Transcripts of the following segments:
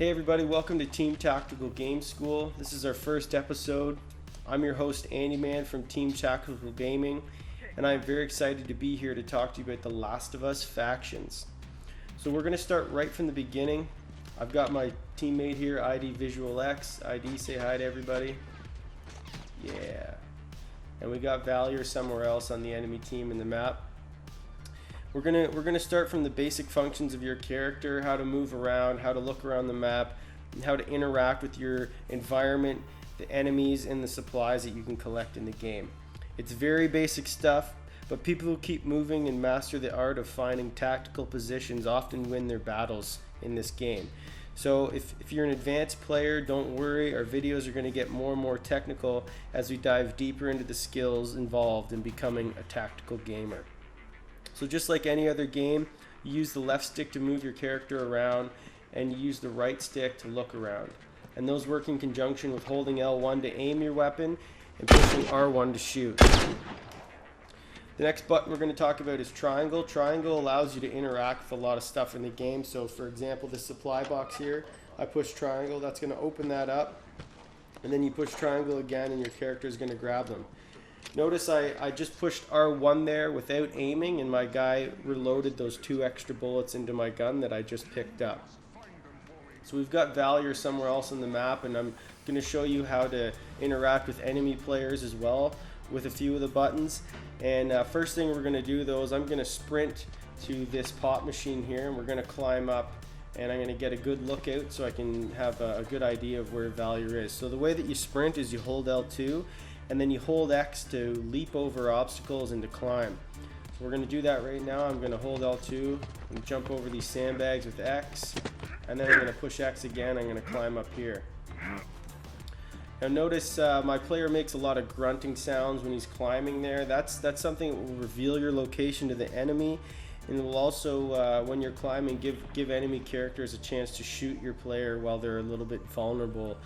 Hey everybody, welcome to Team Tactical Game School. This is our first episode. I'm your host Andyman from Team Tactical Gaming, and I'm very excited to be here to talk to you about the Last of Us factions. So we're going to start right from the beginning. I've got my teammate here, ID Visual X. ID, say hi to everybody. Yeah. And we got Valier somewhere else on the enemy team in the map. We're gonna start from the basic functions of your character, how to move around, how to look around the map, and how to interact with your environment, the enemies, and the supplies that you can collect in the game. It's very basic stuff, but people who keep moving and master the art of finding tactical positions often win their battles in this game. So if you're an advanced player, don't worry, our videos are going to get more and more technical as we dive deeper into the skills involved in becoming a tactical gamer. So just like any other game, you use the left stick to move your character around, and you use the right stick to look around. And those work in conjunction with holding L1 to aim your weapon and pushing R1 to shoot. The next button we're going to talk about is triangle. Triangle allows you to interact with a lot of stuff in the game. So for example, this supply box here, I push triangle, that's going to open that up. And then you push triangle again and your character is going to grab them. Notice I just pushed R1 there without aiming, and my guy reloaded those 2 extra bullets into my gun that I just picked up. So we've got Valier somewhere else on the map, and I'm going to show you how to interact with enemy players as well with a few of the buttons. And first thing we're going to do though is I'm going to sprint to this pop machine here, and we're going to climb up, and I'm going to get a good look out so I can have a good idea of where Valier is. So the way that you sprint is you hold L2, and then you hold X to leap over obstacles and to climb. So we're going to do that right now. I'm going to hold L2 and jump over these sandbags with X, and then I'm going to push X again. I'm going to climb up here. Now notice my player makes a lot of grunting sounds when he's climbing there. That's something that will reveal your location to the enemy, and it will also, when you're climbing, give enemy characters a chance to shoot your player while they're a little bit vulnerable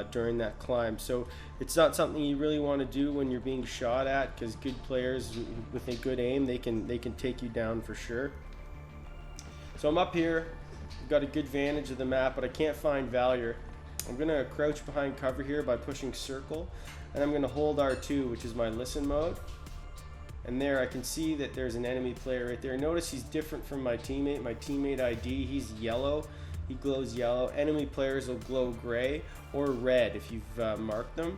during that climb. So it's not something you really want to do when you're being shot at, because good players with a good aim, they can take you down for sure. So I'm up here, I've got a good vantage of the map, but I can't find Valier. I'm going to crouch behind cover here by pushing circle, and I'm going to hold R2, which is my listen mode. And there I can see that there's an enemy player right there. Notice he's different from my teammate. My teammate ID, he's yellow. He glows yellow. Enemy players will glow gray or red if you've marked them.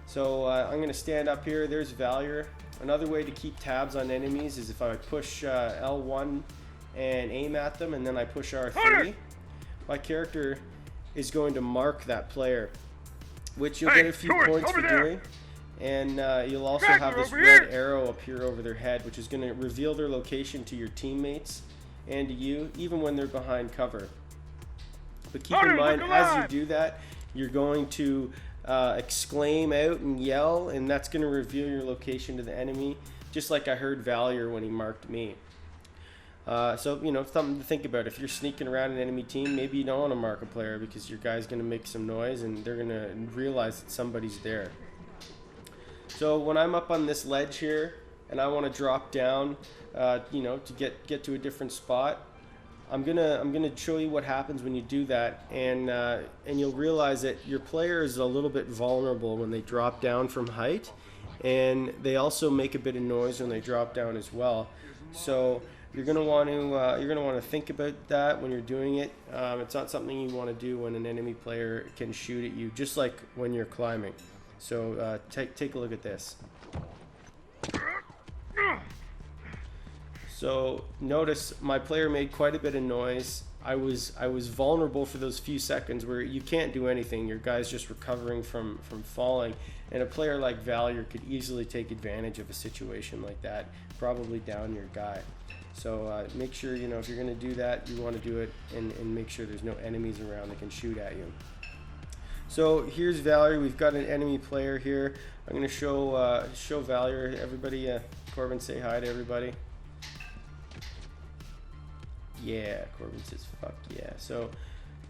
So I'm going to stand up here. There's Valier. Another way to keep tabs on enemies is if I push L1 and aim at them, and then I push R3. My character is going to mark that player, which you'll get a few points for doing. And you'll also have this red arrow appear over their head, which is going to reveal their location to your teammates and to you, even when they're behind cover. But keep in mind, as you do that, you're going to exclaim out and yell, and that's going to reveal your location to the enemy, just like I heard Valier when he marked me. So, you know, something to think about. If you're sneaking around an enemy team, maybe you don't want to mark a player, because your guy's going to make some noise and they're going to realize that somebody's there. So when I'm up on this ledge here and I want to drop down, you know, to get to a different spot, I'm gonna show you what happens when you do that, and you'll realize that your player is a little bit vulnerable when they drop down from height, and they also make a bit of noise when they drop down as well. So you're gonna want to think about that when you're doing it. It's not something you want to do when an enemy player can shoot at you, just like when you're climbing. So take a look at this. So notice my player made quite a bit of noise. I was vulnerable for those few seconds where you can't do anything. Your guy's just recovering from falling, and a player like Valier could easily take advantage of a situation like that, probably down your guy. So make sure, you know, if you're going to do that, you want to do it and make sure there's no enemies around that can shoot at you. So here's Valier. We've got an enemy player here. I'm going to show Valier. Everybody, Corbin, say hi to everybody. Yeah, Corbin says fuck yeah. So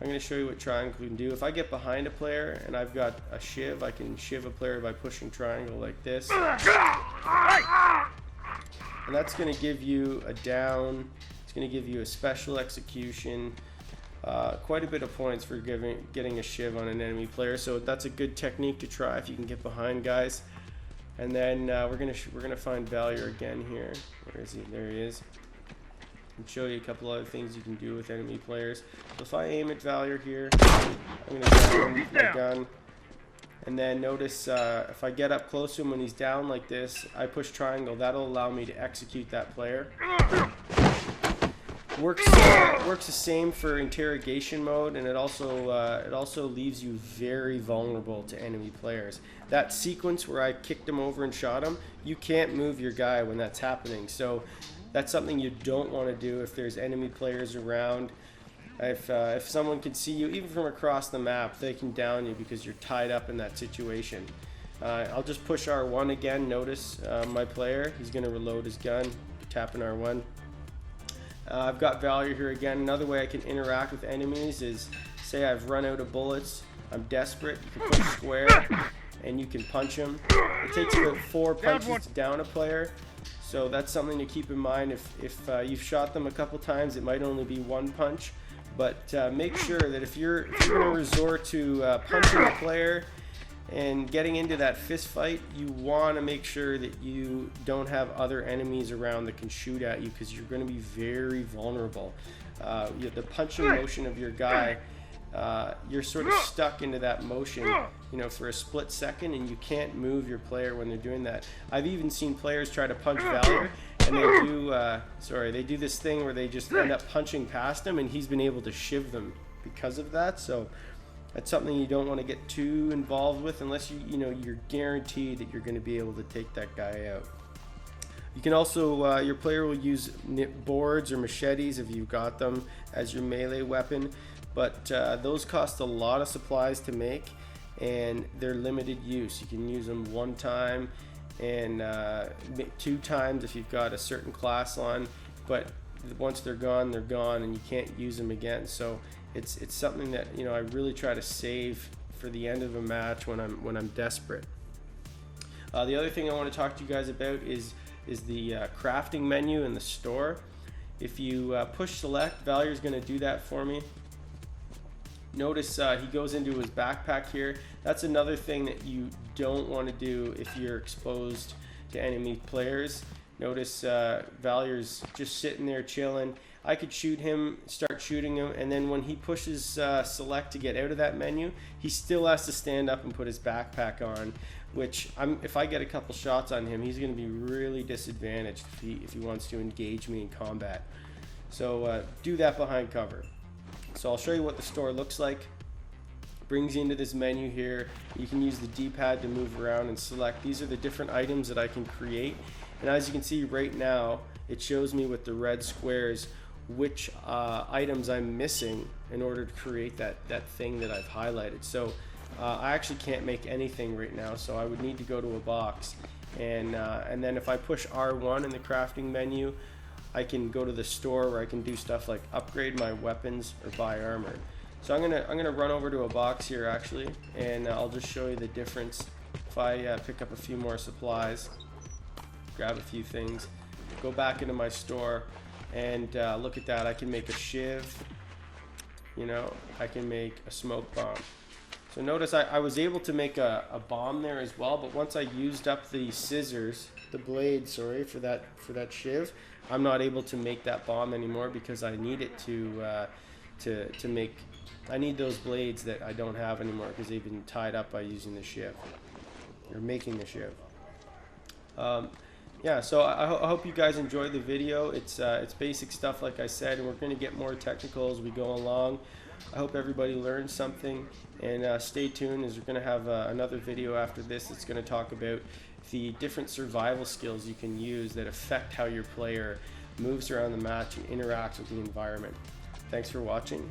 I'm going to show you what triangle can do. If I get behind a player and I've got a shiv, I can shiv a player by pushing triangle like this. And that's going to give you a down. It's going to give you a special execution. quite a bit of points for getting a shiv on an enemy player. So that's a good technique to try if you can get behind guys. And then we're gonna find Valier again here. Where is he? There he is. And show you a couple other things you can do with enemy players. So if I aim at Valier here, I'm gonna down my gun. And then notice if I get up close to him when he's down like this, I push triangle. That'll allow me to execute that player. Works the same for interrogation mode, and it also leaves you very vulnerable to enemy players. That sequence where I kicked him over and shot him, you can't move your guy when that's happening. So that's something you don't want to do if there's enemy players around. If someone can see you, even from across the map, they can down you because you're tied up in that situation. I'll just push R1 again. Notice my player, he's going to reload his gun, tapping R1. I've got Valier here again. Another way I can interact with enemies is, say I've run out of bullets, I'm desperate, you can push square and you can punch him. It takes about 4 punches to down a player, so that's something to keep in mind. If you've shot them a couple times, it might only be 1 punch, but make sure that if you're going to resort to punching a player and getting into that fist fight, you want to make sure that you don't have other enemies around that can shoot at you, because you're going to be very vulnerable. The punching motion of your guy, you're sort of stuck into that motion, for a split second, and you can't move your player when they're doing that. I've even seen players try to punch Valier, and they do this thing where they just end up punching past him, and he's been able to shiv them because of that. So that's something you don't want to get too involved with unless you're guaranteed that you're going to be able to take that guy out. You can also, your player will use boards or machetes if you've got them as your melee weapon, but those cost a lot of supplies to make, and they're limited use. You can use them 1 time and 2 times if you've got a certain class on, but once they're gone and you can't use them again. So it's something that I really try to save for the end of a match when I'm desperate. The other thing I want to talk to you guys about is the crafting menu in the store. If you push select, Valier's going to do that for me. Notice he goes into his backpack here. That's another thing that you don't want to do if you're exposed to enemy players. Notice Valier's just sitting there chilling. I could shoot him, start shooting him, and then when he pushes select to get out of that menu, he still has to stand up and put his backpack on, which if I get a couple shots on him, he's going to be really disadvantaged if he wants to engage me in combat. So do that behind cover. So I'll show you what the store looks like. Brings you into this menu here. You can use the D-pad to move around and select. These are the different items that I can create. And as you can see right now, it shows me with the red squares which items I'm missing in order to create that thing that I've highlighted. So I actually can't make anything right now, so I would need to go to a box. And then if I push R1 in the crafting menu, I can go to the store where I can do stuff like upgrade my weapons or buy armor. So I'm gonna run over to a box here actually, and I'll just show you the difference. If I pick up a few more supplies, grab a few things, go back into my store, and look at that. I can make a shiv, I can make a smoke bomb. So notice I was able to make a bomb there as well, but once I used up the scissors, the blade, sorry, for that shiv, I'm not able to make that bomb anymore because I need it to make. I need those blades that I don't have anymore because they've been tied up by using the shiv or making the shiv. Yeah, so I hope you guys enjoyed the video. It's basic stuff, like I said, and we're going to get more technical as we go along. I hope everybody learned something, and stay tuned as we're going to have another video after this that's going to talk about the different survival skills you can use that affect how your player moves around the match and interacts with the environment. Thanks for watching.